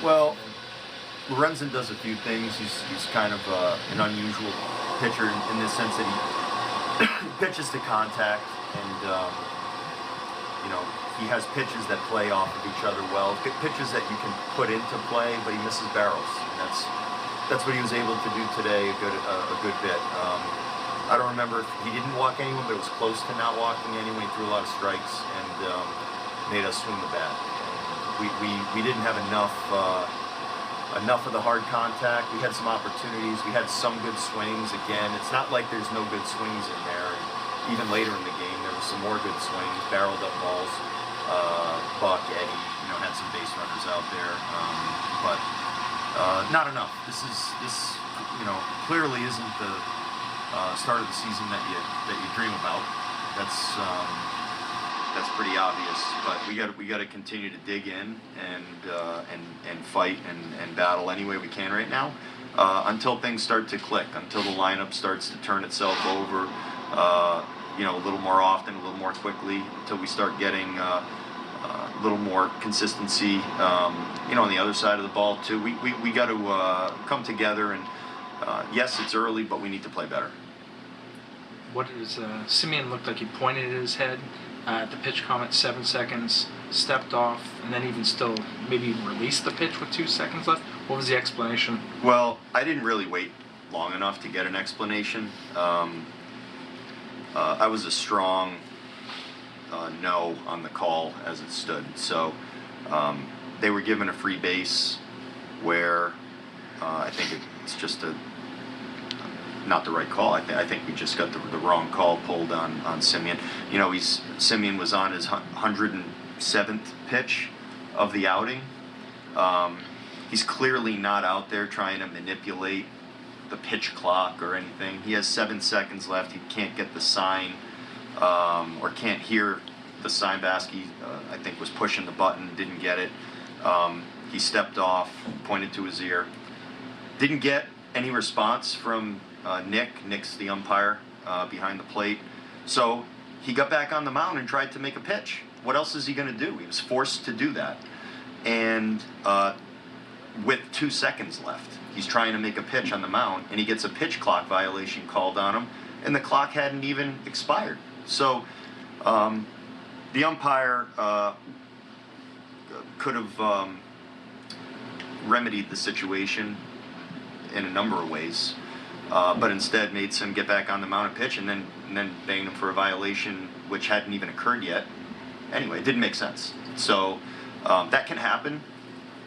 Well, Lorenzen does a few things. He's kind of an unusual pitcher in this sense that he pitches to contact, and he has pitches that play off of each other well. Pitches that you can put into play, but he misses barrels, and that's what he was able to do today a good bit. I don't remember if he didn't walk anyone, but it was close to not walking anyone. He threw a lot of strikes and made us swing the bat. We didn't have enough of the hard contact. We had some opportunities. We had some good swings. Again, it's not like there's no good swings in there. Even later in the game, there was some more good swings, barreled up balls. Buck, Eddie, had some base runners out there, but not enough. This clearly isn't the start of the season that you dream about. That's pretty obvious. But we got to continue to dig in and fight and battle any way we can right now until things start to click, until the lineup starts to turn itself over. A little more often, a little more quickly, until we start getting a little more consistency. On the other side of the ball too. We got to come together, and yes, it's early, but we need to play better. What does Semien looked like? He pointed at his head at the pitch comment, 7 seconds, stepped off, and then even still maybe released the pitch with 2 seconds left. What was the explanation? Well, I didn't really wait long enough to get an explanation. I was a strong no on the call as it stood. So they were given a free base where I think it's just not the right call. I think we just got the wrong call pulled on Semien. Semien was on his 107th pitch of the outing. He's clearly not out there trying to manipulate the pitch clock or anything. He has 7 seconds left. He can't get the sign or can't hear the sign. Baskey, I think, was pushing the button, didn't get it. He stepped off, pointed to his ear. Didn't get any response from Nick. Nick's the umpire behind the plate. So he got back on the mound and tried to make a pitch. What else is he going to do? He was forced to do that. And with 2 seconds left, he's trying to make a pitch on the mound, and he gets a pitch clock violation called on him, and the clock hadn't even expired. So the umpire could have remedied the situation in a number of ways, but instead made Sim get back on the mound and pitch, and then banged him for a violation which hadn't even occurred yet. Anyway, it didn't make sense. So that can happen.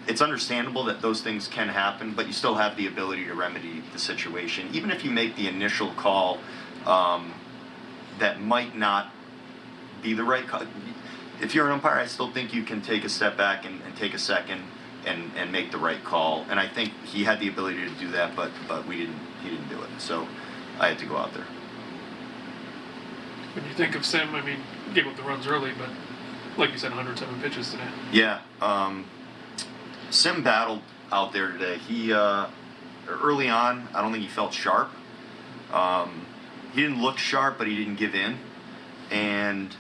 It's understandable that those things can happen, but you still have the ability to remedy the situation. Even if you make the initial call that might not be the right call. If you're an umpire, I still think you can take a step back and take a second and make the right call. And I think he had the ability to do that, but he didn't do it. So I had to go out there. When you think of Sim, gave up the runs early, but like you said, 107 pitches today. Yeah. Sim battled out there today. He early on, I don't think he felt sharp. He didn't look sharp, but he didn't give in. And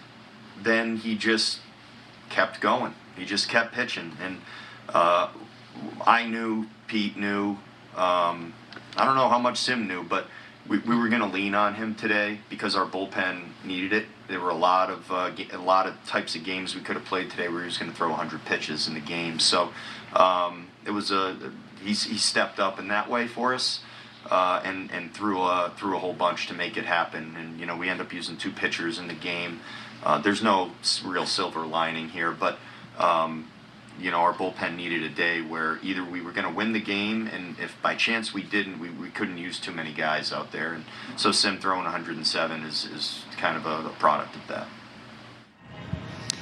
then he just kept going. He just kept pitching. And I knew, Pete knew. I don't know how much Sim knew, but we were going to lean on him today because our bullpen needed it. There were a lot of types of games we could have played today where he was going to throw 100 pitches in the game. So it was he stepped up in that way for us and threw a whole bunch to make it happen. And we end up using 2 pitchers in the game. There's no real silver lining here, but our bullpen needed a day where either we were going to win the game, and if by chance we didn't, we couldn't use too many guys out there. And so Sim throwing 107 is kind of a product of that.